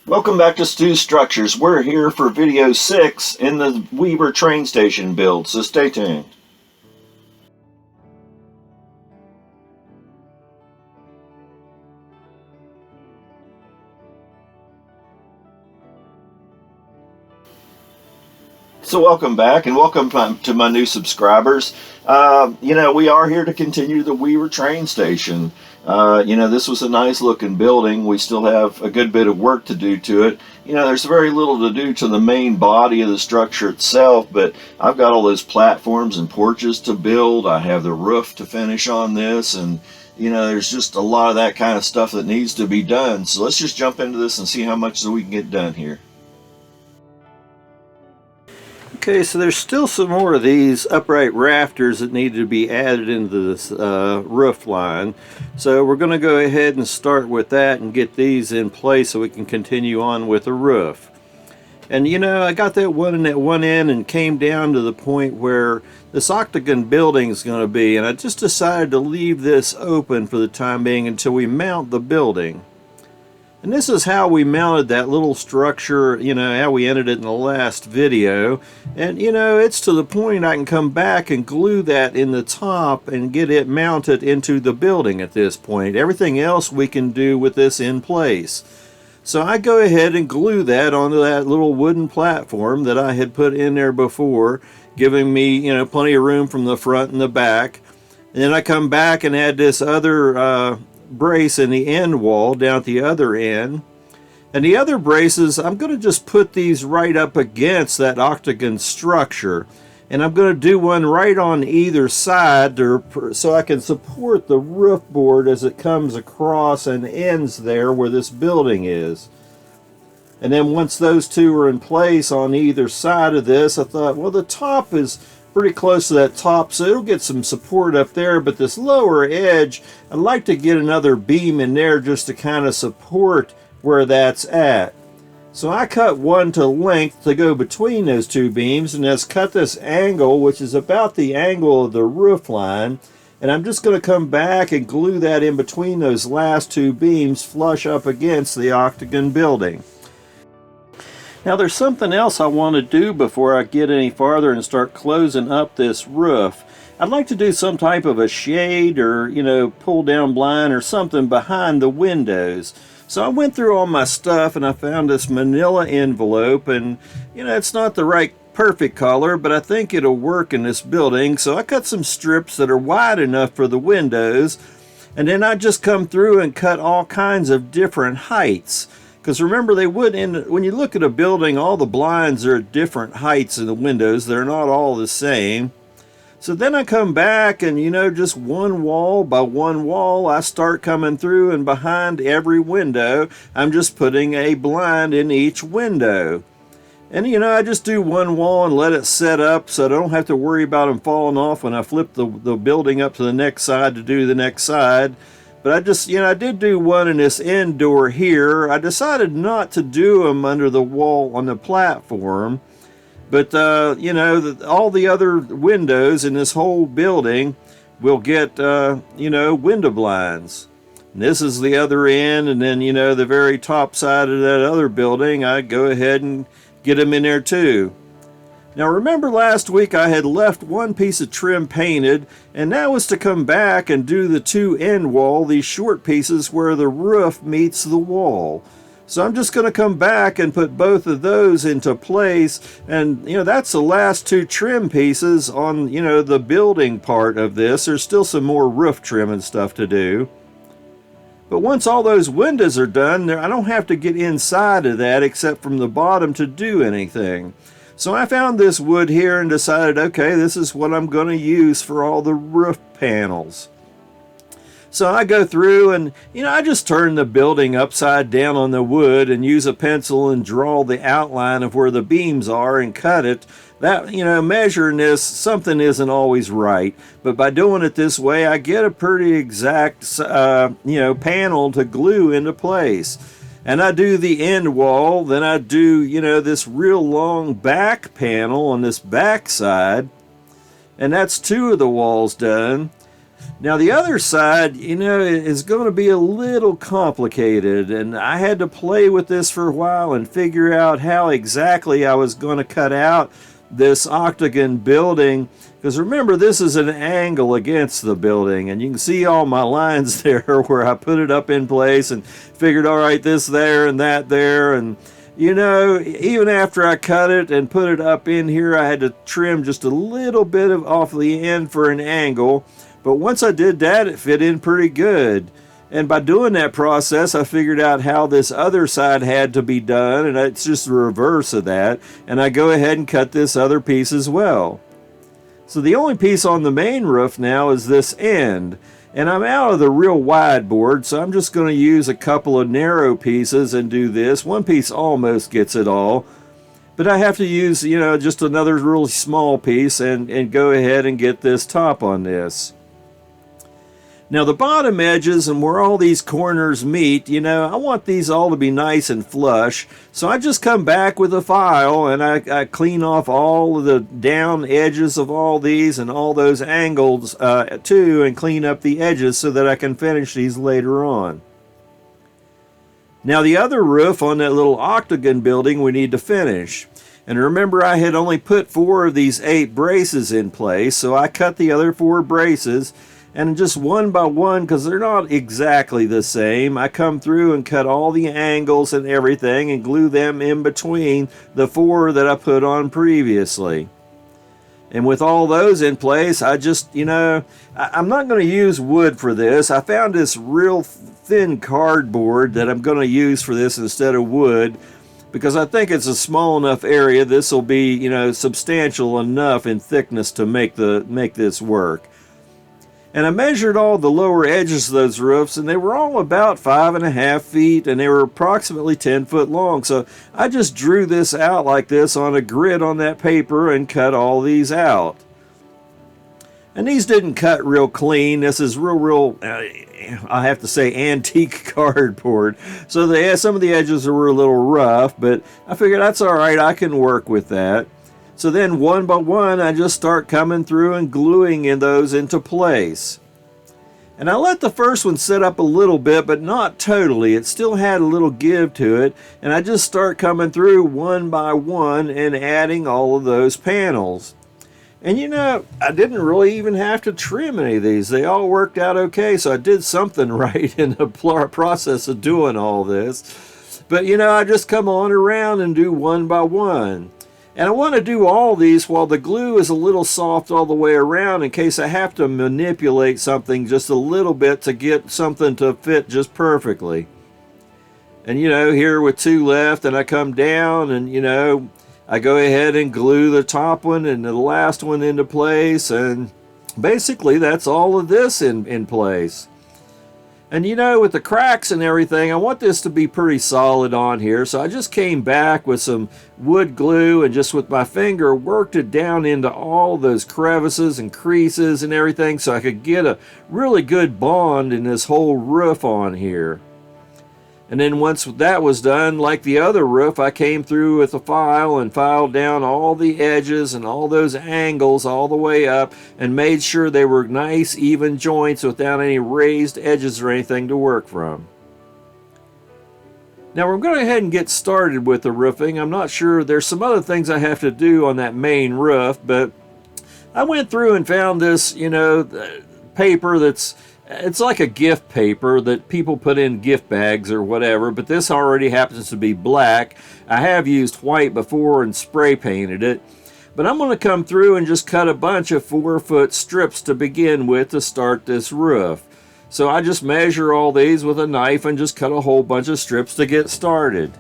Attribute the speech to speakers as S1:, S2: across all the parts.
S1: Welcome back to Stu's Structures. We're here for video 6 in the Weaver train station build, so stay tuned. So welcome back and welcome to my new subscribers. We are here to continue the Weaver train station. This was a nice looking building. We still have a good bit of work to do to it. There's very little to do to the main body of the structure itself, but I've got all those platforms and porches to build. I have the roof to finish on this, and there's just a lot of that kind of stuff that needs to be done. So let's just jump into this and see how much we can get done here. Okay, so there's still some more of these upright rafters that need to be added into this roof line. So we're going to go ahead and start with that and get these in place so we can continue on with the roof. And I got that one in at one end and came down to the point where this octagon building is going to be, and I just decided to leave this open for the time being until we mount the building. And this is how we mounted that little structure, how we ended it in the last video. And it's to the point I can come back and glue that in the top and get it mounted into the building at this point. Everything else we can do with this in place. So I go ahead and glue that onto that little wooden platform that I had put in there before, giving me, plenty of room from the front and the back. And then I come back and add this other brace in the end wall down at the other end, and the other braces I'm going to just put these right up against that octagon structure, and I'm going to do one right on either side so I can support the roof board as it comes across and ends there where this building is. And then once those two are in place on either side of this, I thought, well, the top is pretty close to that top, so it'll get some support up there, but this lower edge, I'd like to get another beam in there just to kind of support where that's at. So I cut one to length to go between those two beams, and let's cut this angle, which is about the angle of the roof line, and I'm just going to come back and glue that in between those last two beams flush up against the octagon building. Now there's something else I want to do before I get any farther and start closing up this roof. I'd like to do some type of a shade or, pull down blind or something behind the windows. So I went through all my stuff and I found this manila envelope, and, it's not the right perfect color, but I think it'll work in this building. So I cut some strips that are wide enough for the windows, and then I just come through and cut all kinds of different heights. Because remember, when you look at a building, all the blinds are at different heights in the windows. They're not all the same. So then I come back and, just one wall by one wall, I start coming through, and behind every window, I'm just putting a blind in each window. And, I just do one wall and let it set up so I don't have to worry about them falling off when I flip the building up to the next side to do the next side. But I did do one in this end door here. I decided not to do them under the wall on the platform. But, all the other windows in this whole building will get, window blinds. And this is the other end, and then, the very top side of that other building, I go ahead and get them in there too. Now remember last week I had left one piece of trim painted, and that was to come back and do the two end wall, these short pieces where the roof meets the wall. So I'm just going to come back and put both of those into place, and that's the last two trim pieces on the building part of this. There's still some more roof trim and stuff to do. But once all those windows are done, I don't have to get inside of that except from the bottom to do anything. So I found this wood here and decided, okay, this is what I'm going to use for all the roof panels. So I go through and, I just turn the building upside down on the wood and use a pencil and draw the outline of where the beams are and cut it. That, measuring this, something isn't always right. But by doing it this way, I get a pretty exact, panel to glue into place. And I do the end wall, then I do, this real long back panel on this back side. And that's two of the walls done. Now the other side, you know, is going to be a little complicated, and I had to play with this for a while and figure out how exactly I was going to cut out this octagon building, because remember, this is an angle against the building, and you can see all my lines there where I put it up in place and figured, all right, this there and that there. And you know, even after I cut it and put it up in here, I had to trim just a little bit off the end for an angle. But once I did that, it fit in pretty good. And by doing that process, I figured out how this other side had to be done, and it's just the reverse of that. And I go ahead and cut this other piece as well. So the only piece on the main roof now is this end. And I'm out of the real wide board, so I'm just going to use a couple of narrow pieces and do this. One piece almost gets it all. But I have to use, you know, just another really small piece and go ahead and get this top on this. Now the bottom edges and where all these corners meet, you know, I want these all to be nice and flush. So I just come back with a file and I clean off all of the down edges of all these and all those angles too, and clean up the edges so that I can finish these later on. Now the other roof on that little octagon building we need to finish. And remember, I had only put 4 of these 8 braces in place, so I cut the other 4 braces. And just one by one, because they're not exactly the same, I come through and cut all the angles and everything and glue them in between the 4 that I put on previously. And with all those in place, I just, you know, I'm not going to use wood for this. I found this real thin cardboard that I'm going to use for this instead of wood, because I think it's a small enough area. This will be, you know, substantial enough in thickness to make this work. And I measured all the lower edges of those roofs, and they were all about 5.5 feet, and they were approximately 10 foot long. So I just drew this out like this on a grid on that paper and cut all these out. And these didn't cut real clean. This is real, I have to say, antique cardboard. So some of the edges were a little rough, but I figured that's all right. I can work with that. So then one by one, I just start coming through and gluing those into place. And I let the first one sit up a little bit, but not totally. It still had a little give to it. And I just start coming through one by one and adding all of those panels. And you know, I didn't really even have to trim any of these. They all worked out okay, so I did something right in the process of doing all this. But you know, I just come on around and do one by one. And I want to do all these while the glue is a little soft all the way around, in case I have to manipulate something just a little bit to get something to fit just perfectly. And you know, here with 2 left, and I come down and you know, I go ahead and glue the top one and the last one into place, and basically that's all of this in place. And you know, with the cracks and everything, I want this to be pretty solid on here. So I just came back with some wood glue and just with my finger worked it down into all those crevices and creases and everything, so I could get a really good bond in this whole roof on here. And then once that was done, like the other roof, I came through with a file and filed down all the edges and all those angles all the way up and made sure they were nice, even joints without any raised edges or anything to work from. Now we're going to go ahead and get started with the roofing. I'm not sure, there's some other things I have to do on that main roof, but I went through and found this, you know, paper it's like a gift paper that people put in gift bags or whatever, but this already happens to be black. I have used white before and spray painted it, but I'm going to come through and just cut a bunch of 4-foot strips to begin with to start this roof. So I just measure all these with a knife and just cut a whole bunch of strips to get started.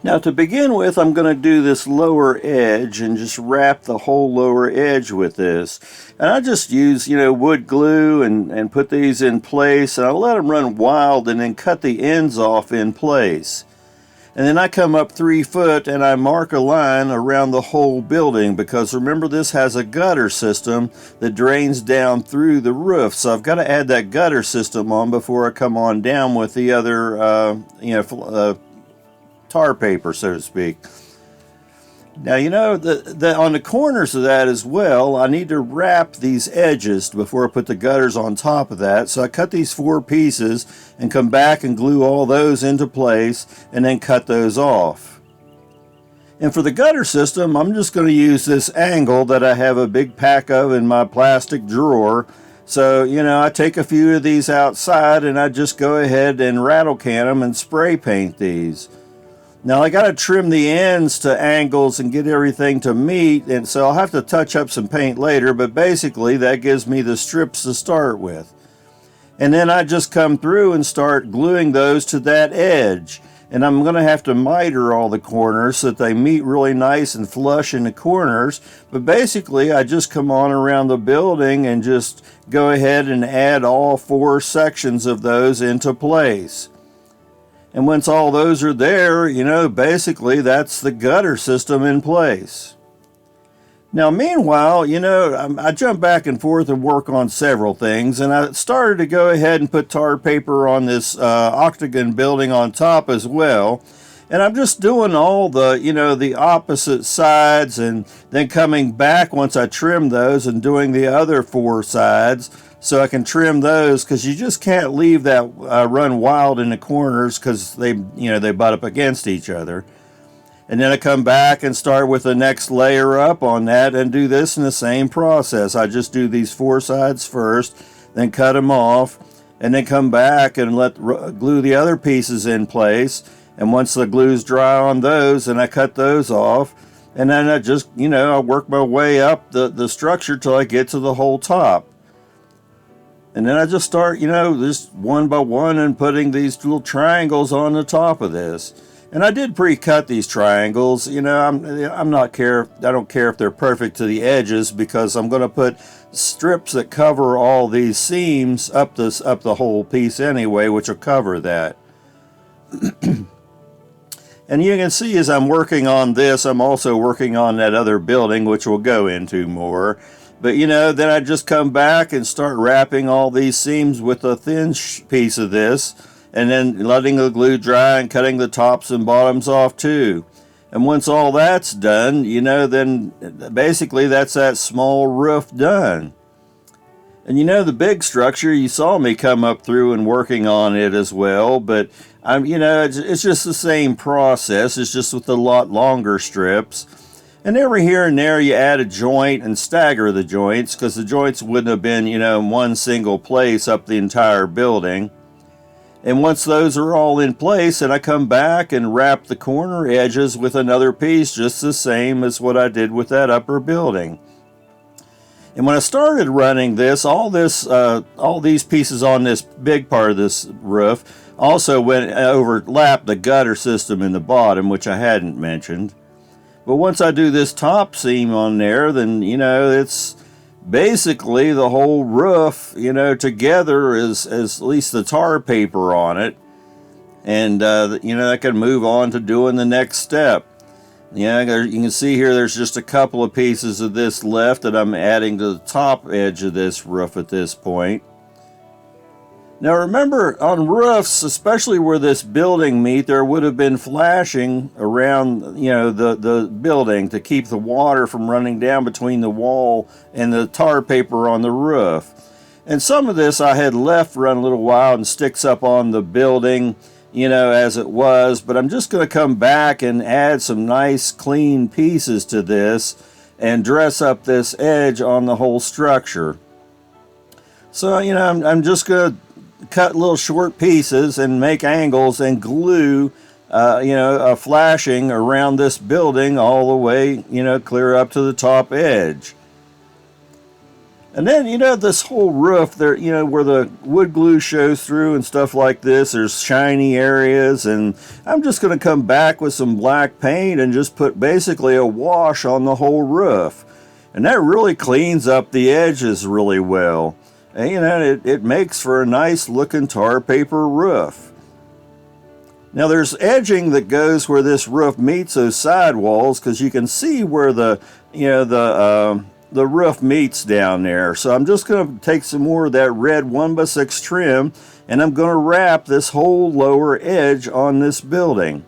S1: Now to begin with, I'm going to do this lower edge and just wrap the whole lower edge with this. And I just use, you know, wood glue and put these in place, and I let them run wild and then cut the ends off in place. And then I come up 3 foot and I mark a line around the whole building, because remember, this has a gutter system that drains down through the roof. So I've got to add that gutter system on before I come on down with the other, tar paper, so to speak. Now, you know, on the corners of that as well, I need to wrap these edges before I put the gutters on top of that. So I cut these 4 pieces and come back and glue all those into place and then cut those off. And for the gutter system, I'm just going to use this angle that I have a big pack of in my plastic drawer. So, you know, I take a few of these outside and I just go ahead and rattle can them and spray paint these. Now I got to trim the ends to angles and get everything to meet, and so I'll have to touch up some paint later, but basically that gives me the strips to start with. And then I just come through and start gluing those to that edge. And I'm going to have to miter all the corners so that they meet really nice and flush in the corners. But basically I just come on around the building and just go ahead and add all 4 sections of those into place. And once all those are there, you know, basically that's the gutter system in place. Now, meanwhile, you know, I jump back and forth and work on several things, and I started to go ahead and put tar paper on this octagon building on top as well. And I'm just doing all the, you know, the opposite sides, and then coming back once I trim those and doing the other 4 sides so I can trim those, because you just can't leave that run wild in the corners because they butt up against each other. And then I come back and start with the next layer up on that and do this in the same process. I just do these 4 sides first, then cut them off, and then come back and glue the other pieces in place. And once the glue's dry on those, and I cut those off, and then I just, you know, I work my way up the structure till I get to the whole top. And then I just start, you know, just one by one and putting these little triangles on the top of this. And I did pre-cut these triangles. You know, I don't care if they're perfect to the edges, because I'm going to put strips that cover all these seams up the whole piece anyway, which will cover that. And you can see as I'm working on this, I'm also working on that other building, which we'll go into more. But, you know, then I just come back and start wrapping all these seams with a thin piece of this, and then letting the glue dry and cutting the tops and bottoms off too. And once all that's done, you know, then basically that's that small roof done. And you know, the big structure, you saw me come up through and working on it as well, but you know, it's just the same process. It's just with a lot longer strips. And every here and there you add a joint and stagger the joints, because the joints wouldn't have been, you know, in one single place up the entire building. And once those are all in place, and I come back and wrap the corner edges with another piece just the same as what I did with that upper building. And when I started running this, all these pieces on this big part of this roof also overlapped the gutter system in the bottom, which I hadn't mentioned. But once I do this top seam on there, then, you know, it's basically the whole roof, you know, together is at least the tar paper on it. And, you know, I can move on to doing the next step. Yeah, you can see here there's just a couple of pieces of this left that I'm adding to the top edge of this roof at this point. Now remember, on roofs, especially where this building meet, there would have been flashing around, you know, the building to keep the water from running down between the wall and the tar paper on the roof. And some of this I had left run a little while and sticks up on the building, you know, as it was, but I'm just going to come back and add some nice clean pieces to this and dress up this edge on the whole structure. So, you know, I'm just going to cut little short pieces and make angles and glue, you know, a flashing around this building all the way, you know, clear up to the top edge. And then, you know, this whole roof there, you know, where the wood glue shows through and stuff like this, there's shiny areas, and I'm just going to come back with some black paint and just put basically a wash on the whole roof. And that really cleans up the edges really well. And, you know, it makes for a nice looking tar paper roof. Now there's edging that goes where this roof meets those side walls, because you can see where the, you know, the roof meets down there. So I'm just going to take some more of that red 1x6 trim, and I'm going to wrap this whole lower edge on this building.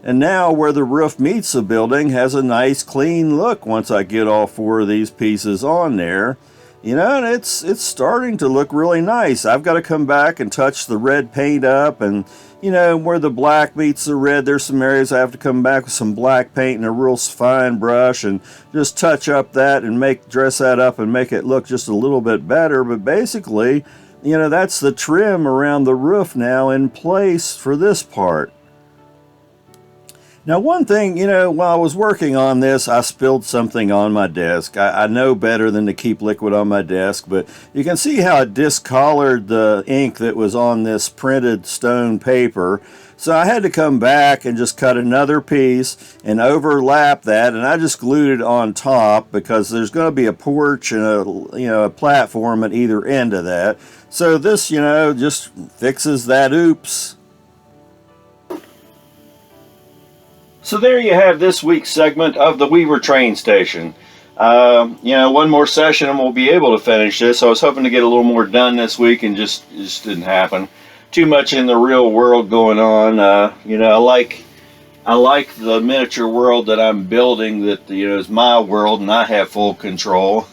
S1: And now where the roof meets the building has a nice clean look once I get all 4 of these pieces on there. You know, and it's starting to look really nice. I've got to come back and touch the red paint up, and you know, where the black meets the red, there's some areas I have to come back with some black paint and a real fine brush and just touch up that and dress that up and make it look just a little bit better. But basically, you know, that's the trim around the roof now in place for this part. Now, one thing, you know, while I was working on this, I spilled something on my desk. I know better than to keep liquid on my desk, but you can see how it discolored the ink that was on this printed stone paper. So I had to come back and just cut another piece and overlap that, and I just glued it on top because there's going to be a porch and a platform at either end of that. So this, you know, just fixes that oops. So there you have this week's segment of the Weaver train station. You know, one more session and we'll be able to finish this. I was hoping to get a little more done this week, and just didn't happen. Too much in the real world going on. You know, I like the miniature world that I'm building that, you know, is my world and I have full control.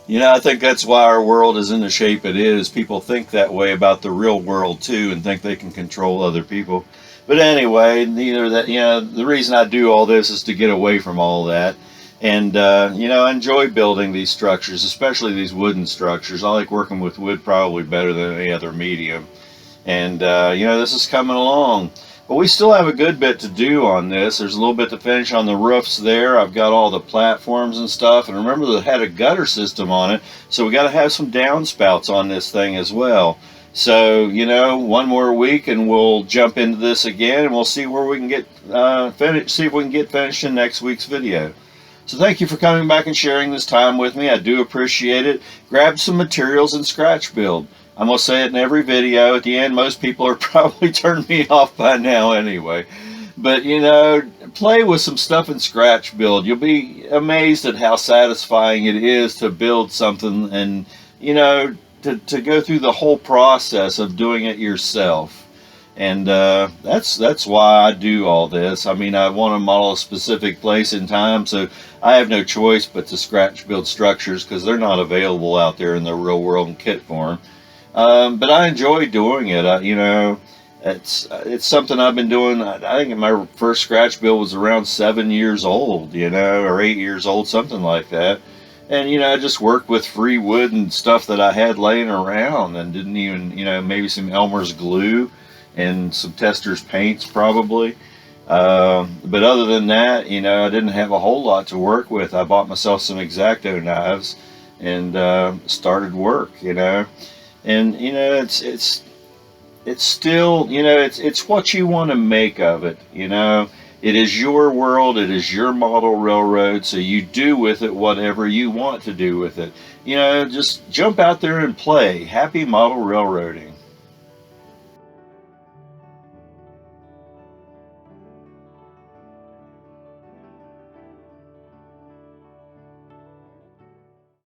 S1: You know, I think that's why our world is in the shape it is. People think that way about the real world too, and think they can control other people. But anyway, the reason I do all this is to get away from all that. And, you know, I enjoy building these structures, especially these wooden structures. I like working with wood probably better than any other medium. And, you know, this is coming along. But we still have a good bit to do on this. There's a little bit to finish on the roofs there. I've got all the platforms and stuff. And remember, it had a gutter system on it. So we got to have some downspouts on this thing as well. So, you know, one more week and we'll jump into this again, and we'll see where we can get see if we can get finished in next week's video. So thank you for coming back and sharing this time with me. I do appreciate it. Grab some materials and scratch build. I'm going to say it in every video. At the end, most people are probably turned me off by now anyway. But, you know, play with some stuff in scratch build. You'll be amazed at how satisfying it is to build something and, you know, to go through the whole process of doing it yourself. And that's why I do all this. I mean, I want to model a specific place in time, so I have no choice but to scratch build structures because they're not available out there in the real world in kit form. But I enjoy doing it. You know, it's something I've been doing. I think my first scratch build was around 7 years old, you know, or 8 years old, something like that. And, you know, I just worked with free wood and stuff that I had laying around, and didn't even, you know, maybe some Elmer's glue and some Testor's paints probably. But other than that, you know, I didn't have a whole lot to work with. I bought myself some X-Acto knives and started work, you know. And, you know, it's still, you know, it's what you want to make of it, you know. It is your world, it is your model railroad, so you do with it whatever you want to do with it. You know, just jump out there and play. Happy model railroading.